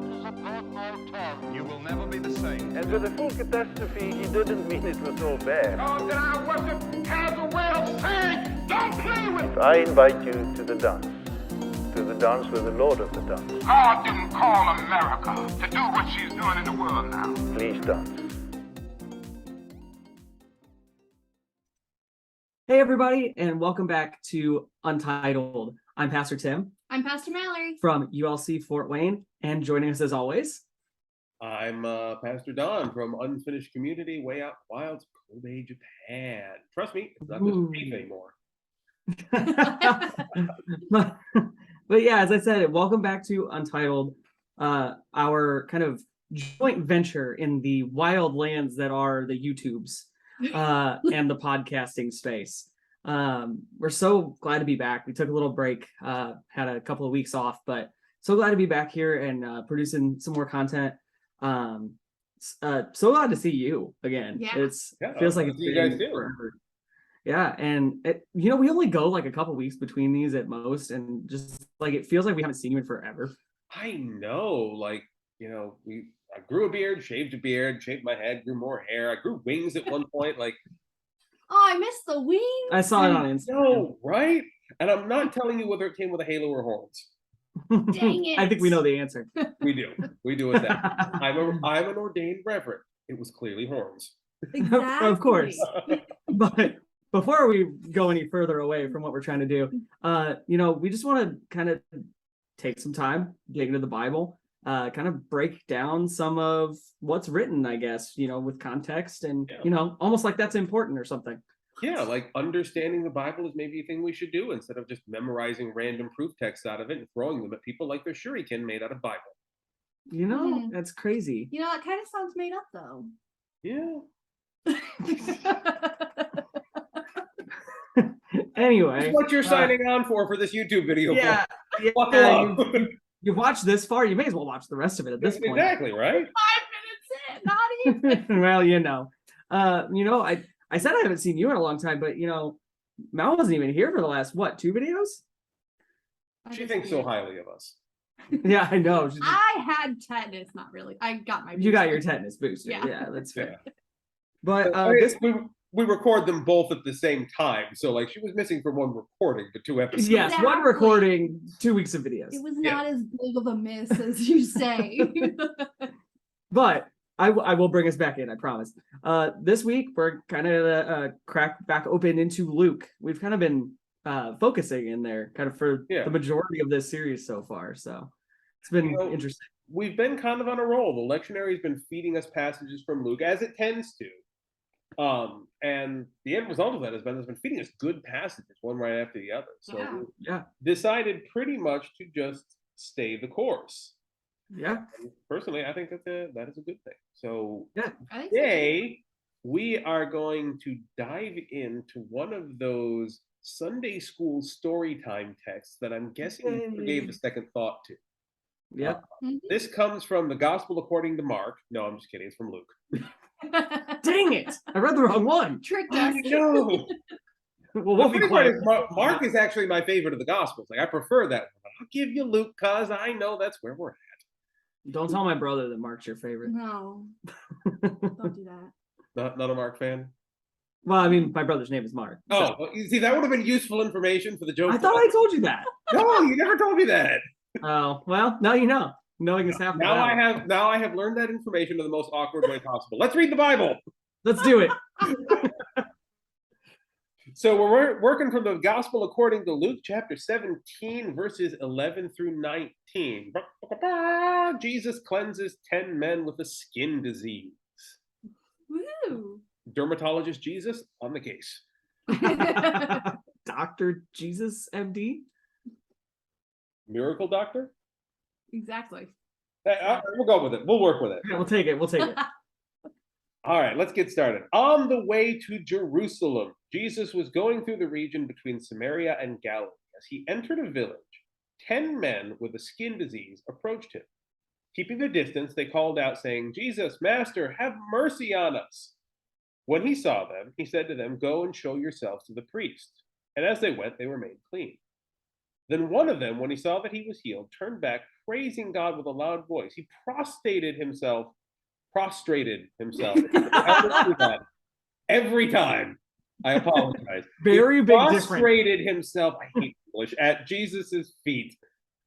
words upon my tongue. You will never be the same. And with the full catastrophe, he didn't mean it was all bad. God that I worship has a way of saying, don't play with me. I invite you to the dance with the Lord of the dance. God didn't call America to do what she's doing in the world now. Please dance. Hey, everybody, and welcome back to Untitled. I'm Pastor Tim. I'm Pastor Mallory. From ULC Fort Wayne, and joining us as always. I'm Pastor Don from Unfinished Community, way out wild Kobe, Japan. Trust me, it's not just beef anymore. But yeah, as I said, welcome back to Untitled, our kind of joint venture in the wild lands that are the YouTubes and the podcasting space. We're so glad to be back. We took a little break, had a couple of weeks off, but so glad to be back here and producing some more content. So glad to see you again. Yeah. Feels like it's you guys too. Forever. Yeah, and we only go like a couple weeks between these at most, and just like it feels like we haven't seen you in forever. I know, I grew a beard, shaved a beard, shaved my head, grew more hair. I grew wings at one point. Oh, I missed the wings. I saw it on Instagram. No, right? And I'm not telling you whether it came with a halo or horns. Dang it. I think we know the answer. We do with that. I'm an ordained reverend. It was clearly horns. Exactly. Of course. But before we go any further away from what we're trying to do, we just want to kind of take some time, dig into the Bible, kind of break down some of what's written, I guess, with context and, almost like that's important or something. Yeah, understanding the Bible is maybe a thing we should do instead of just memorizing random proof texts out of it and throwing them at people like they're shuriken made out of Bible. That's crazy. It kind of sounds made up, though. Yeah. Anyway. That's what you're signing on for this YouTube video. Yeah. You watch this far, you may as well watch the rest of it at this point. Exactly, right? 5 minutes in, not even. Well, I said I haven't seen you in a long time, but Mal wasn't even here for the last 2 videos? She thinks so highly of us. Yeah, I know. I had tetanus, not really. I got my booster. You got your tetanus booster. Yeah, that's fair. Yeah. But we record them both at the same time, so she was missing for one recording, but 2 episodes. Yes, Exactly. One recording, 2 weeks of videos. It was not as big of a miss as you say. But I will bring us back in, I promise. This week, we're kind of crack back open into Luke. We've kind of been focusing in there kind of for the majority of this series so far. So it's been interesting. We've been kind of on a roll. The lectionary has been feeding us passages from Luke, as it tends to. And the end result of that has been feeding us good passages, one right after the other. So we decided pretty much to just stay the course. Yeah. And personally, I think that is a good thing. So I think today we are going to dive into one of those Sunday school story time texts that I'm guessing you gave a second thought to. Yeah. This comes from the Gospel according to Mark. No, I'm just kidding. It's from Luke. Dang it! I read the wrong one. Tricked us. No. Well, we'll be quiet. Mark is actually my favorite of the Gospels. I prefer that one. I'll give you Luke because I know that's where we're at. Don't tell my brother that Mark's your favorite. No. Don't do that. Not a Mark fan? Well, I mean, my brother's name is Mark. Oh, well, you see, that would have been useful information for the joke. I thought I told you that. No, you never told me that. Oh, well, now you know. Knowing this happened. Now I have learned that information in the most awkward way possible. Let's read the Bible. Let's do it. So we're working from the Gospel according to Luke chapter 17, verses 11 through 19. Jesus cleanses 10 men with a skin disease. Woo! Dermatologist Jesus on the case. Dr. Jesus, MD? Miracle doctor? Exactly. We'll go with it. We'll work with it. Yeah, we'll take it. All right, let's get started. On the way to Jerusalem, Jesus was going through the region between Samaria and Galilee. As he entered a village, 10 men with a skin disease approached him. Keeping their distance, they called out, saying, "Jesus, Master, have mercy on us." When he saw them, he said to them, "Go and show yourselves to the priest." And as they went, they were made clean. Then one of them, when he saw that he was healed, turned back, praising God with a loud voice. He prostrated himself. Every time. I apologize. Very He big difference. prostrated himself, I hate English, at Jesus' feet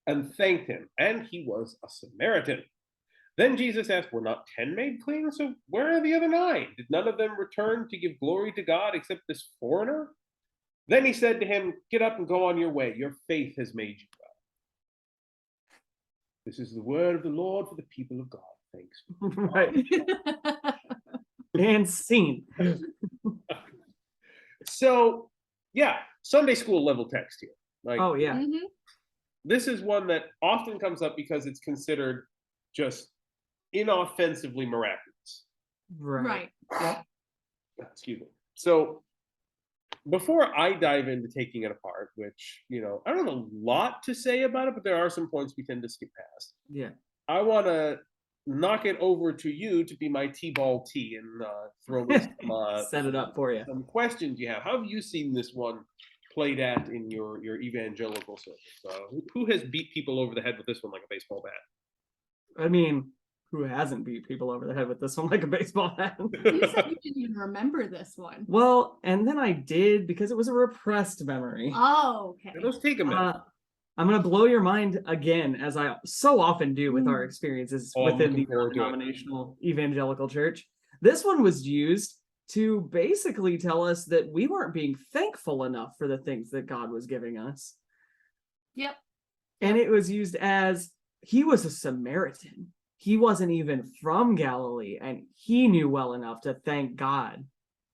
and thanked him. And he was a Samaritan. Then Jesus asked, were not 10 made clean? So where are the other 9? Did none of them return to give glory to God except this foreigner? Then he said to him, get up and go on your way. Your faith has made you well. This is the word of the Lord for the people of God. Thanks. Right. And scene. So, yeah, Sunday school level text here. Like, Oh yeah. Mhm. this is one that often comes up because it's considered just inoffensively miraculous. Right. Right. Excuse me. So, before I dive into taking it apart, which, I don't have a lot to say about it, but there are some points we tend to skip past. Yeah. I want to knock it over to you to be my T-ball T and throw me Set it up for you. some questions you have. How have you seen this one played at in your evangelical circles? Who has beat people over the head with this one like a baseball bat? I mean, who hasn't beat people over the head with this one like a baseball bat? You said you didn't even remember this one. Well, and then I did because it was a repressed memory. Oh, okay. Let's take a minute. I'm going to blow your mind again, as I so often do with our experiences Oh, I'm within looking the forward to it. denominational evangelical church. This one was used to basically tell us that we weren't being thankful enough for the things that God was giving us. Yep. And it was used as he was a Samaritan. He wasn't even from Galilee, and he knew well enough to thank God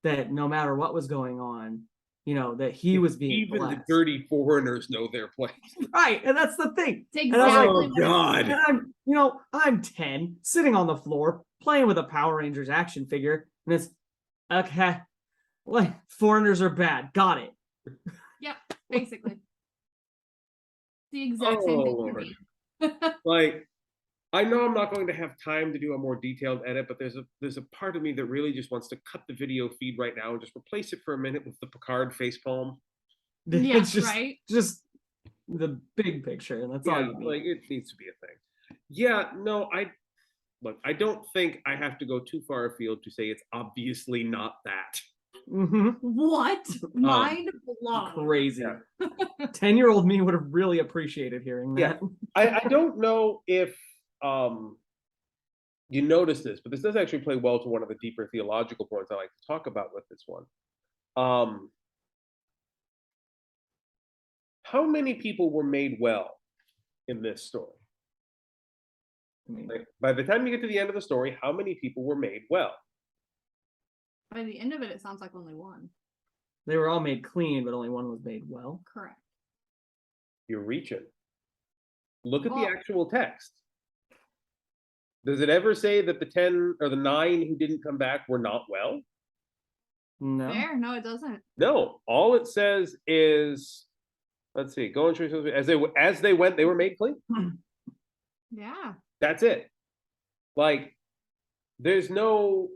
that no matter what was going on, that he was being Even blessed. the dirty foreigners know their place. Right, and that's the thing. It's And I was like, exactly what it God. And I'm 10, sitting on the floor, playing with a Power Rangers action figure, and it's, okay, like, foreigners are bad, got it. Yep, basically. The exact same thing for Lord. me. Like, I know I'm not going to have time to do a more detailed edit, but there's a part of me that really just wants to cut the video feed right now and just replace it for a minute with the Picard facepalm. Yeah, It's right? just the big picture, and that's all you need. Like, it needs to be a thing. Yeah, no, I don't think I have to go too far afield to say it's obviously not that. What? Mind blown. Crazy. Yeah. 10-year-old me would have really appreciated hearing that. I don't know if you notice this, but this does actually play well to one of the deeper theological points I like to talk about with this one. How many people were made well in this story? Like, by the time you get to the end of the story, how many people were made well? By the end of it, it sounds like only one. They were all made clean, but only one was made well. Correct. You're reaching. Look at the Well- actual text. Does it ever say that the 10 or the 9 who didn't come back were not well? No. Fair? No, it doesn't. No. All it says is, let's see, go and as they went, they were made clean. Yeah. That's it. Like, there's no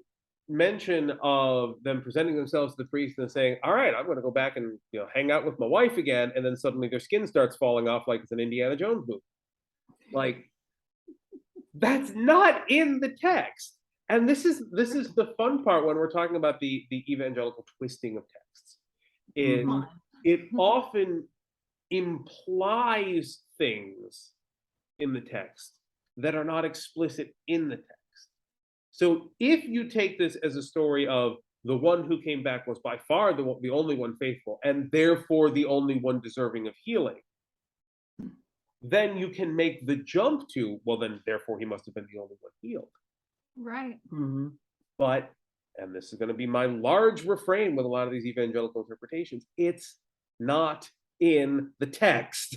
mention of them presenting themselves to the priest and saying, all right, I'm going to go back and hang out with my wife again, and then suddenly their skin starts falling off like it's an Indiana Jones movie. Like, that's not in the text. And this is the fun part when we're talking about the evangelical twisting of texts. It often implies things in the text that are not explicit in the text. So if you take this as a story of the one who came back was by far the only one faithful, and therefore the only one deserving of healing, then you can make the jump to, well, then therefore he must have been the only one healed. Right. But, and this is going to be my large refrain with a lot of these evangelical interpretations, it's not in the text.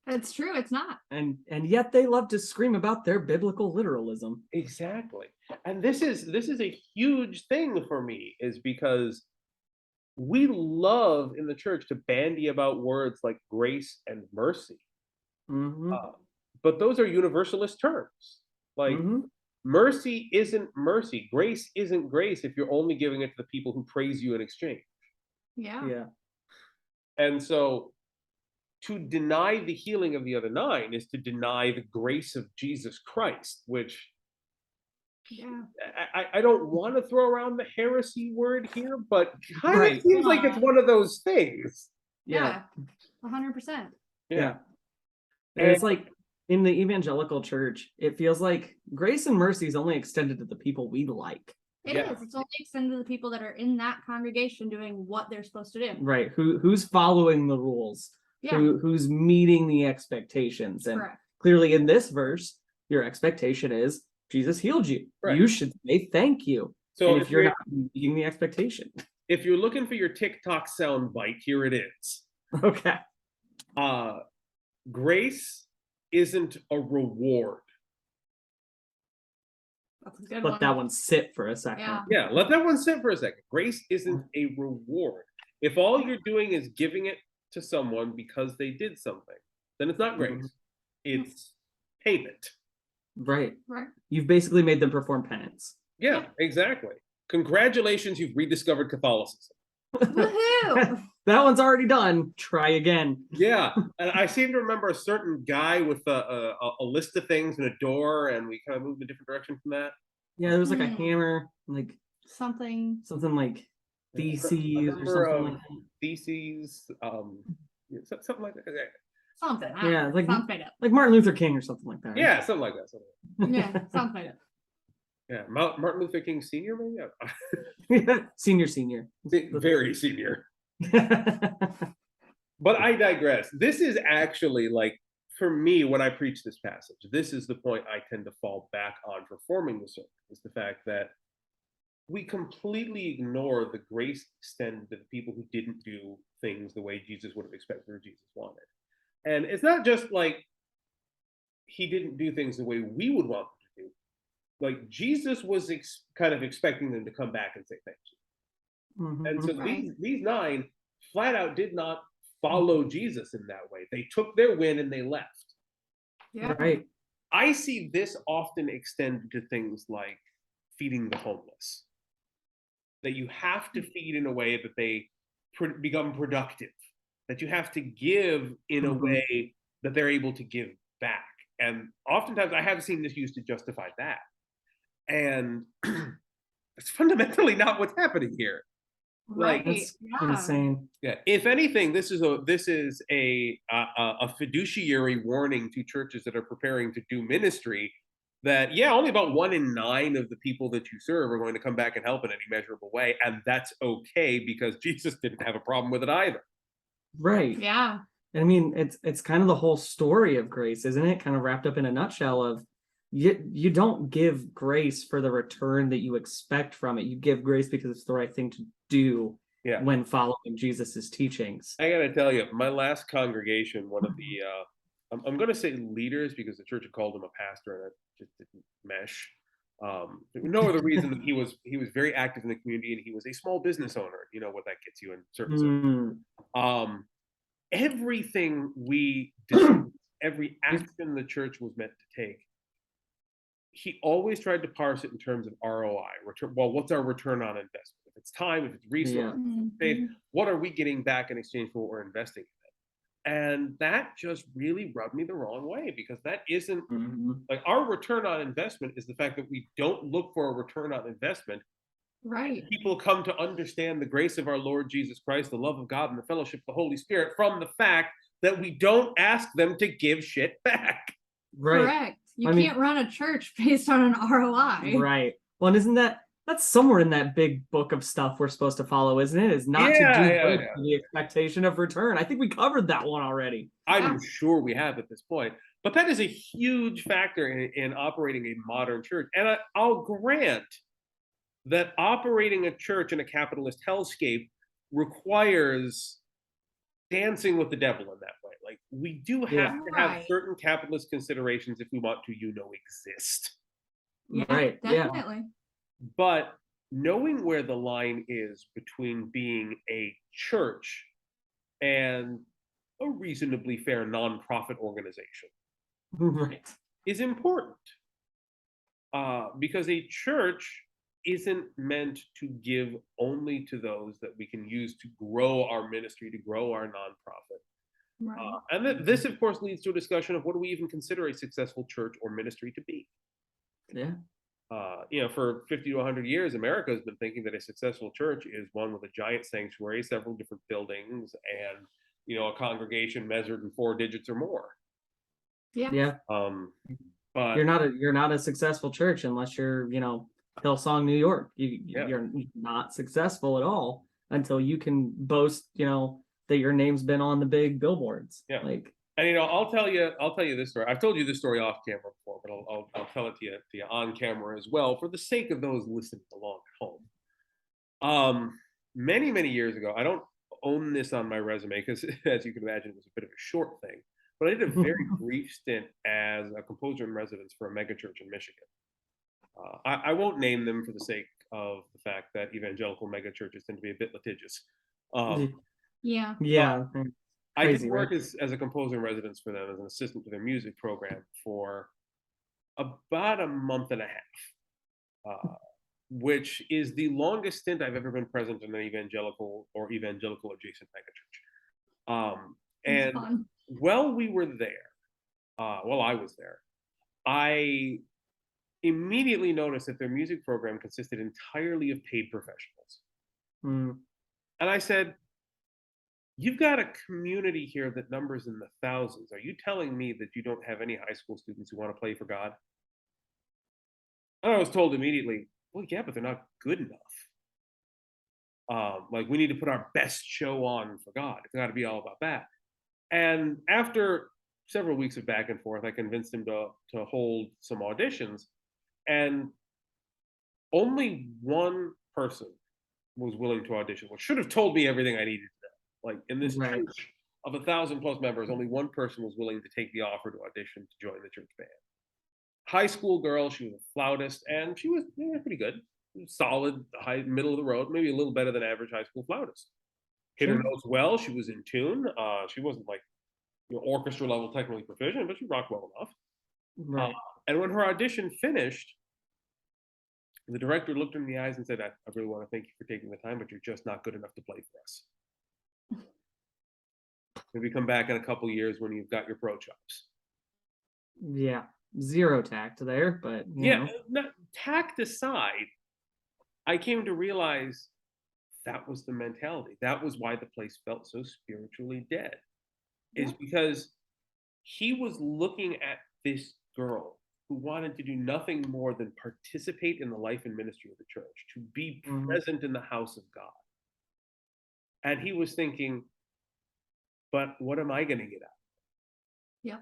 It's true, it's not. And yet they love to scream about their biblical literalism. Exactly. And this is a huge thing for me, is because we love in the church to bandy about words like grace and mercy. But those are universalist terms. Like, mercy isn't mercy. Grace isn't grace if you're only giving it to the people who praise you in exchange. Yeah. Yeah. And so to deny the healing of the other 9 is to deny the grace of Jesus Christ, which Yeah. I don't want to throw around the heresy word here, but kind Right. of seems like it's one of those things. Yeah. 100%. Yeah. And And it's like in the evangelical church, it feels like grace and mercy is only extended to the people we like. It Yeah. is. It's only extended to the people that are in that congregation doing what they're supposed to do. Right. Who's following the rules? Yeah. Who's meeting the expectations? And Correct. clearly in this verse, your expectation is Jesus healed you. Right. You should say thank you. so And if you're not meeting the expectation. if you're looking for your TikTok sound bite, here it is. Okay. Grace isn't a reward. That's a good Let one. that one sit for a second. Yeah. Yeah, let that one sit for a second. Grace isn't a reward. If all you're doing is giving it to someone because they did something, then it's not grace. It's payment. Right. Right. You've basically made them perform penance. Yeah, exactly. Congratulations, you've rediscovered Catholicism. Woohoo! That one's already done. Try again. Yeah, and I seem to remember a certain guy with a list of things and a door, and we kind of moved in a different direction from that. Yeah, there was like a Hmm. hammer, like Something. something like theses or number something of like that. theses, something like that. Something. I Yeah, don't know. like- Sounds made up. Like Martin Luther King or something like that. right? Yeah, something like that. Yeah. Sounds made up. Yeah, Martin Luther King Sr. maybe. Senior. Very senior. But I digress. This is actually like, for me, when I preach this passage, this is the point I tend to fall back on for forming the sermon, is the fact that we completely ignore the grace extended to the people who didn't do things the way Jesus would have expected or Jesus wanted. And it's not just like he didn't do things the way we would want them to do. Like Jesus was kind of expecting them to come back and say thank you. Mhm. And so Right. these 9 flat out did not follow Jesus in that way. They took their win and they left. Yeah. Right. I see this often extended to things like feeding the homeless. That you have to feed in a way that they become productive. That you have to give in a Mhm. way that they're able to give back. And oftentimes I have seen this used to justify that. And it's fundamentally not what's happening here. Like, Right. That's Yeah. insane. yeah, if anything, this is a fiduciary warning to churches that are preparing to do ministry that, yeah, only about 1 in 9 of the people that you serve are going to come back and help in any measurable way, and that's okay because Jesus didn't have a problem with it either. Right. Yeah. I mean, it's kind of the whole story of grace, isn't it? Kind of wrapped up in a nutshell of you don't give grace for the return that you expect from it. You give grace because it's the right thing to do Yeah. when following Jesus's teachings. I gotta tell you, my last congregation, one of the I'm gonna say leaders because the church had called him a pastor and it just didn't mesh. No other reason than he was very active in the community and he was a small business owner. You know what that gets you in certain circles. Mm, Everything we did, every action the church was meant to take, he always tried to parse it in terms of ROI. Well, what's our return on investment? If it's time, if it's resources, faith, what are we getting back in exchange for what we're investing in? And that just really rubbed me the wrong way because that isn't mhm. like our return on investment is the fact that we don't look for a return on investment. Right. People come to understand the grace of our Lord Jesus Christ, the love of God, and the fellowship of the Holy Spirit from the fact that we don't ask them to give shit back. Right. Correct. You I mean- can't run a church based on an ROI. Right. Well, and isn't that's somewhere in that big book of stuff we're supposed to follow, isn't it? Is not to do good Yeah. for the expectation of return. I think we covered that one already. I'm Yeah. sure we have at this point. But that is a huge factor in operating a modern church. And I'll grant that operating a church in a capitalist hellscape requires dancing with the devil in that way. Like we do have Yeah. to have Right. certain capitalist considerations if we want to, exist. Yeah, Right, yeah. definitely. But knowing where the line is between being a church and a reasonably fair nonprofit organization Right. is important. Because a church isn't meant to give only to those that we can use to grow our ministry, to grow our nonprofit. Right. And this, of course, leads to a discussion of what do we even consider a successful church or ministry to be. Yeah. For 50 to 100 years, America has been thinking that a successful church is one with a giant sanctuary, several different buildings, and a congregation measured in 4 digits or more. Yeah. Yeah. But You're not a successful church unless you're, Hillsong, New York. Yeah. You're not successful at all until you can boast, that your name's been on the big billboards. Yeah. Like, and I'll tell you this story. I've told you this story off camera before, but I'll tell it to you on camera as well, for the sake of those listening along at home. Many years ago, I don't own this on my resume because, as you can imagine, it was a bit of a short thing. But I did a very brief stint as a composer in residence for a megachurch in Michigan. I won't name them for the sake of the fact that evangelical megachurches tend to be a bit litigious. Yeah. yeah. I did Crazy, work right? as a composer in residence for them as an assistant to their music program for about a month and a half, which is the longest stint I've ever been present in an evangelical or evangelical adjacent megachurch. It's And fun. while we were there, while I was there, I immediately noticed that their music program consisted entirely of paid professionals. Mm, And I said, you've got a community here that numbers in the thousands. Are you telling me that you don't have any high school students who want to play for God? And I was told immediately, well, yeah, but they're not good enough. Like, we need to put our best show on for God. It's got to be all about that. And after several weeks of back and forth, I convinced him to hold some auditions. And only one person was willing to audition, which should have told me everything I needed to know. Like, in this Right. church of 1,000+ members, only one person was willing to take the offer to audition to join the church band. High school girl, she was a flautist, and she was pretty good, solid, high middle of the road, maybe a little better than average high school flautist. Hit her Sure. notes well. She was in tune. She wasn't like orchestra level technically proficient, but she rocked well enough. Right. And when her audition finished, the director looked her in the eyes and said, I really want to thank you for taking the time, but you're just not good enough to play for us. Maybe come back in a couple years when you've got your pro chops. Yeah. Zero tact there, but Tact aside, I came to realize that was the mentality. That was why the place felt so spiritually dead. Is because he was looking at this girl who wanted to do nothing more than participate in the life and ministry of the church, to be present in the house of God. And he was thinking, but what am I going to get out? Yeah.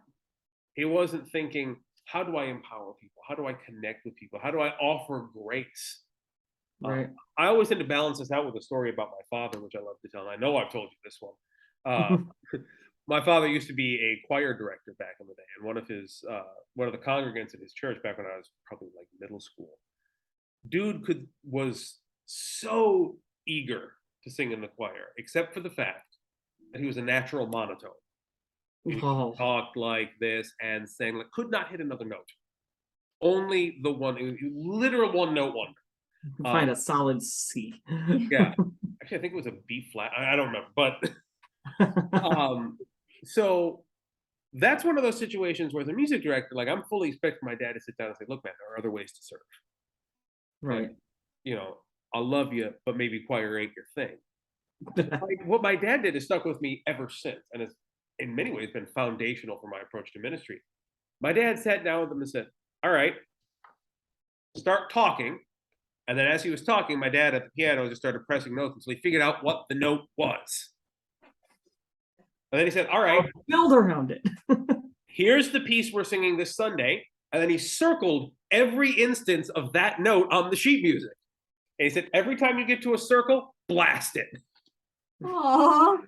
He wasn't thinking, how do I empower people? How do I connect with people? How do I offer grace? right. I always tend to balance this out with a story about my father, which I love to tell. And I know I've told you this one. My father used to be a choir director back in the day, and one of the congregants at his church back when I was probably like middle school, dude was so eager to sing in the choir, except for the fact that he was a natural monotone. He Oh, talked like this and sang like, could not hit another note. Only the one, literal one note wonder. find a solid C. Yeah, actually, I think it was a B flat. I don't remember, but so that's one of those situations where the music director, like, I'm fully expecting my dad to sit down and say, look, man, there are other ways to serve. Right. Like, I'll love you, but maybe choir ain't your thing. Like, what my dad did has stuck with me ever since, and it's in many ways been foundational for my approach to ministry. My dad sat down with them and said, all right, start talking. And then as he was talking, my dad at the piano just started pressing notes until he figured out what the note was. And then he said, all right, Build around it. here's the piece we're singing this Sunday. And then he circled every instance of that note on the sheet music. And he said, every time you get to a circle, blast it. Aww.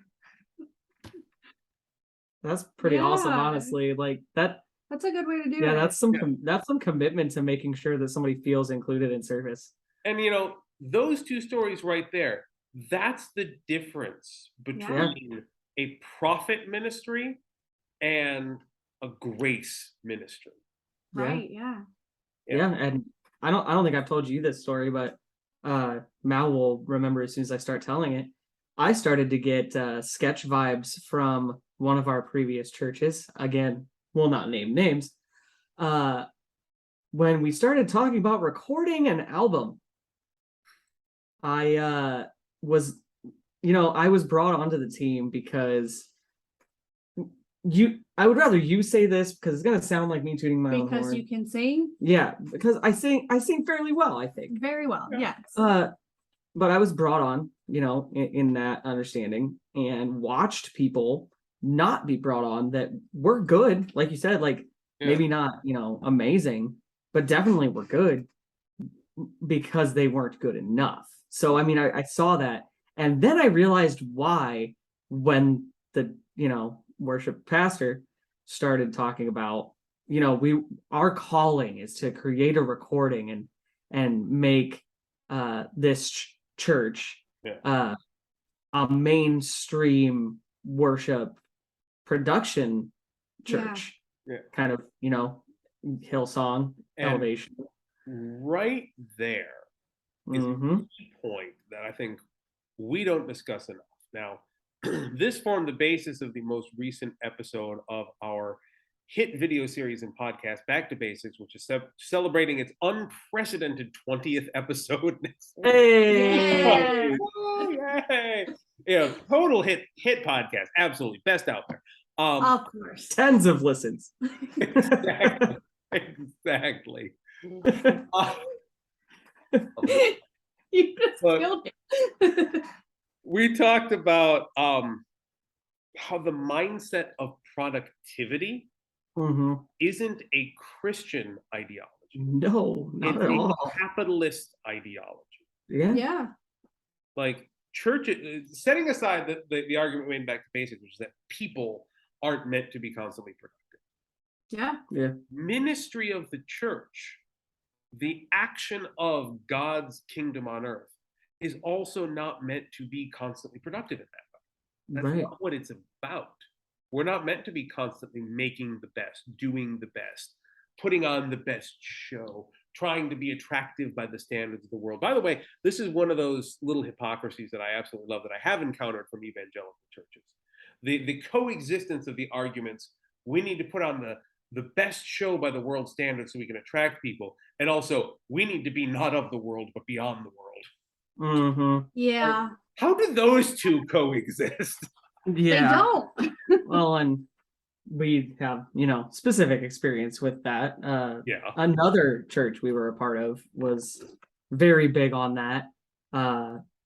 That's pretty awesome, Yeah. honestly. Like that. That's a good way to do it. Yeah, that's some commitment to making sure that somebody feels included in service. And those two stories right there, that's the difference between a prophet ministry and a grace ministry. Right. Yeah. Yeah, and I don't think I've told you this story, but Mal will remember as soon as I start telling it. I started to get sketch vibes from one of our previous churches. Again, we'll not name names. When we started talking about recording an album, I was, I was brought onto the team because I would rather you say this because it's gonna sound like me tooting my own horn. Because you can sing Yeah, because I sing fairly well, I think. very well. Yes. But I was brought on, in that understanding, and watched people not be brought on that were good, like you said, like maybe not, amazing, but definitely were good because they weren't good enough. So I mean, I saw that, and then I realized why when the worship pastor started talking about, our calling is to create a recording and make this church a mainstream worship production church. Kind of, Hillsong And elevation. right there is a key point that I think we don't discuss enough. Now, this formed the basis of the most recent episode of our hit video series and podcast, Back to Basics, which is celebrating its unprecedented 20th episode next week. Hey! Yay! Yeah, total hit podcast. Absolutely. Best out there. Of course. Tens of listens. Exactly. You just killed it. We talked about how the mindset of productivity isn't a Christian ideology. No, not it's at a all. capitalist ideology. Yeah. Like church, setting aside the argument made back to basics, which is that people aren't meant to be constantly productive. Yeah. Ministry of the church, the action of God's kingdom on earth, is also not meant to be constantly productive in that way. That's not what it's about. We're not meant to be constantly making the best, doing the best, putting on the best show, trying to be attractive by the standards of the world. By the way, this is one of those little hypocrisies that I absolutely love that I have encountered from evangelical churches. The coexistence of the arguments, we need to put on the best show by the world standards so we can attract people, and also we need to be not of the world but beyond the world. Yeah. How do those two coexist? Yeah. They don't. Well, and we have, specific experience with that. Another church we were a part of was very big on that.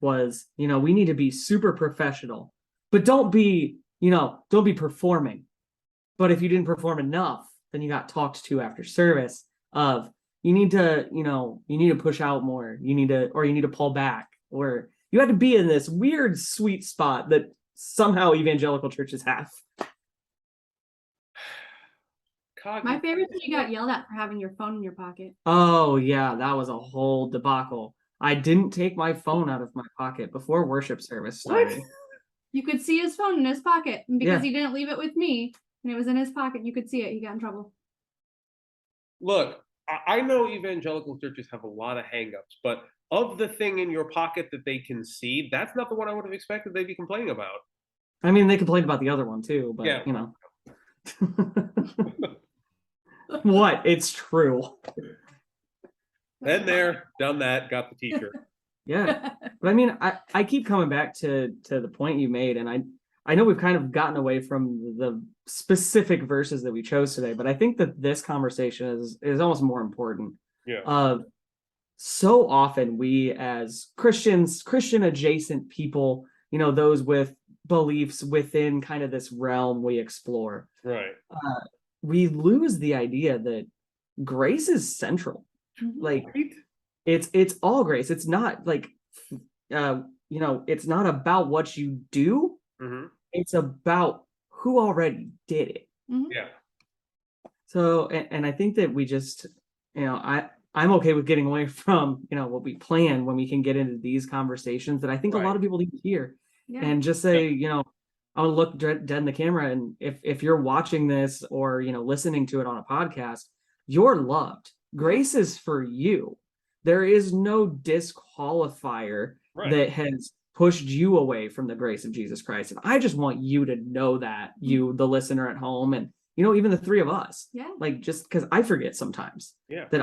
Was, we need to be super professional, but don't be performing. But if you didn't perform enough, then you got talked to after service of you need to push out more. You need to pull back, or you had to be in this weird sweet spot that somehow evangelical churches have. My favorite is you got yelled at for having your phone in your pocket. Oh yeah, that was a whole debacle. I didn't take my phone out of my pocket before worship service started. What? You could see his phone in his pocket, and because he didn't leave it with me and it was in his pocket, you could see it. He got in trouble. Look, I know evangelical churches have a lot of hangups, but of the thing in your pocket that they can see, that's not the one I would have expected they'd be complaining about. I mean, they complained about the other one too, but What? It's true. Been there, done that, got the t-shirt. Yeah. But I mean, I keep coming back to the point you made, and I know we've kind of gotten away from the specific verses that we chose today, but I think that this conversation is almost more important. Yeah. So often we as Christians, Christian adjacent people, those with beliefs within kind of this realm we explore. Right. We lose the idea that grace is central. Like it's all grace. It's not like it's not about what you do. It's about who already did it. Yeah. So and I think that we just I'm okay with getting away from what we plan when we can get into these conversations that I think a lot of people need to hear. And just say, I'll look dead in the camera, and if you're watching this or listening to it on a podcast, you're loved. Grace is for you. There is no disqualifier that has pushed you away from the grace of Jesus Christ. And I just want you to know that, you, the listener at home, and even the three of us. Yeah. Like, just because I forget sometimes that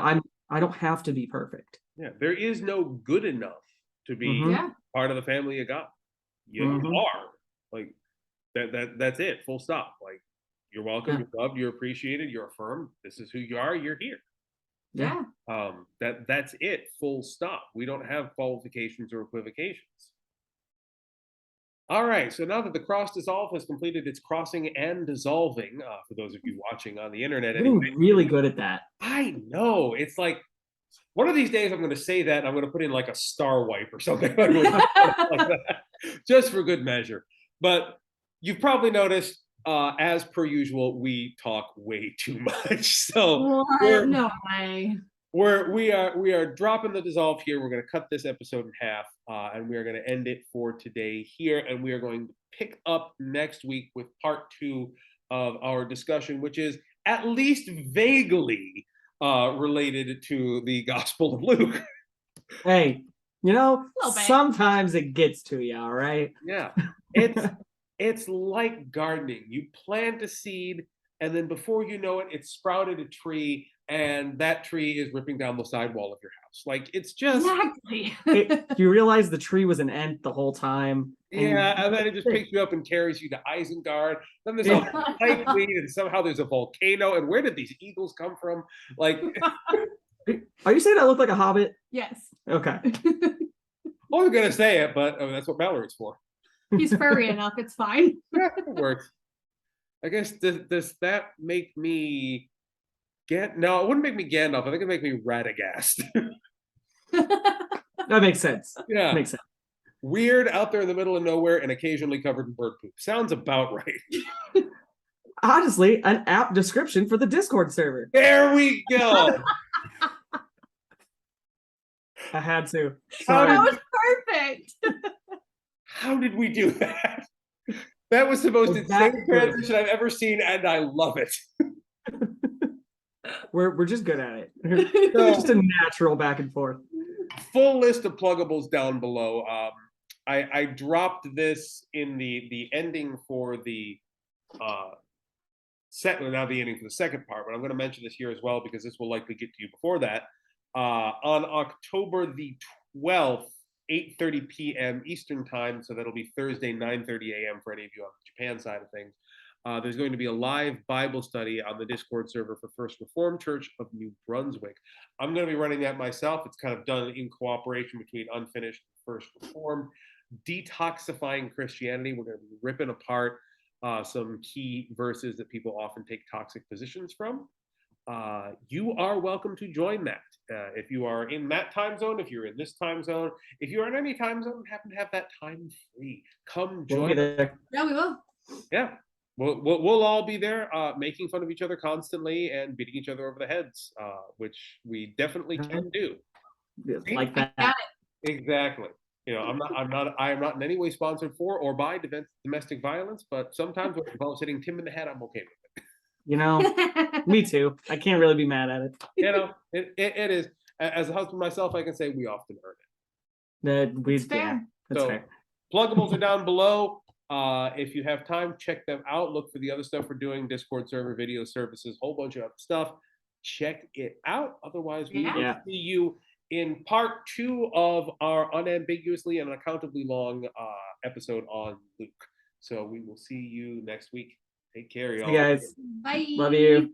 I don't have to be perfect. Yeah. There is no good enough to be Mhm. part of the family of God. You Mhm. are. Like that's it. Full stop. Like, you're welcome, you're loved, you're appreciated, you're affirmed. This is who you are, you're here. Yeah. That's it. Full stop. We don't have qualifications or equivocations. All right, so now that the cross dissolve has completed its crossing and dissolving, for those of you watching on the internet, Getting anyway, really good at that. I know. It's like, one of these days I'm going to say that and I'm going to put in like a star wipe or something like that, just for good measure. But you've probably noticed, as per usual, we talk way too much. So What? No way. we are dropping the dissolve here. We're going to cut this episode in half, and we are going to end it for today here. And we are going to pick up next week with part 2 of our discussion, which is at least vaguely related to the Gospel of Luke. Hey, Little bit. sometimes it gets to you, all right? Yeah, it's like gardening. You plant a seed, and then before you know it, it's sprouted a tree, and that tree is ripping down the sidewall of your house. Like, it's just Exactly. You realize the tree was an ant the whole time. and then it just picks you up and carries you to Isengard. Then there's a pikeweed, and somehow there's a volcano. And where did these eagles come from? Like, Are you saying I look like a hobbit? Yes. Okay. I wasn't gonna say it, but that's what Mallory's for. He's furry enough. It's fine. Yeah, it works. I guess does that make me No, it wouldn't make me Gandalf. I think it'd make me Radagast. That makes sense. Yeah. Makes sense. Weird, out there in the middle of nowhere, and occasionally covered in bird poop. Sounds about right. Honestly, an apt description for the Discord server. There we go. I had to. How That Sorry. was perfect. How did we do that? That was the most insane transition I've ever seen, and I love it. We're just good at it. Just a natural back and forth. Full list of pluggables down below. I dropped this in the ending for the now the ending for the second part, but I'm going to mention this here as well because this will likely get to you before that. On October the 12th, 8:30 p.m. Eastern time, so that'll be Thursday 9:30 a.m. for any of you on the Japan side of things. There's going to be a live Bible study on the Discord server for First Reformed Church of New Brunswick. I'm going to be running that myself. It's kind of done in cooperation between Unfinished and First Reformed. Detoxifying Christianity. We're going to be ripping apart some key verses that people often take toxic positions from. You are welcome to join that. If you are in that time zone, if you're in this time zone, if you're in any time zone and happen to have that time free, come We'll join. be there. Yeah, we will. Yeah. We'll all be there making fun of each other constantly and beating each other over the heads, which we definitely can do. Like that. Got Exactly. I am not in any way sponsored for or by domestic violence, but sometimes when it involves hitting Tim in the head, I'm okay with it. Me too. I can't really be mad at it. it. It is. As a husband myself, I can say we often earn it. That's fair. That's So, fair. Pluggables are down below. If you have time, check them out. Look for the other stuff we're doing, Discord server, video services, whole bunch of other stuff. Check it out. Otherwise, we will see you in part 2 of our unambiguously and unaccountably long episode on Luke. So we will see you next week. Take care, y'all. Hey guys. Bye. Love you.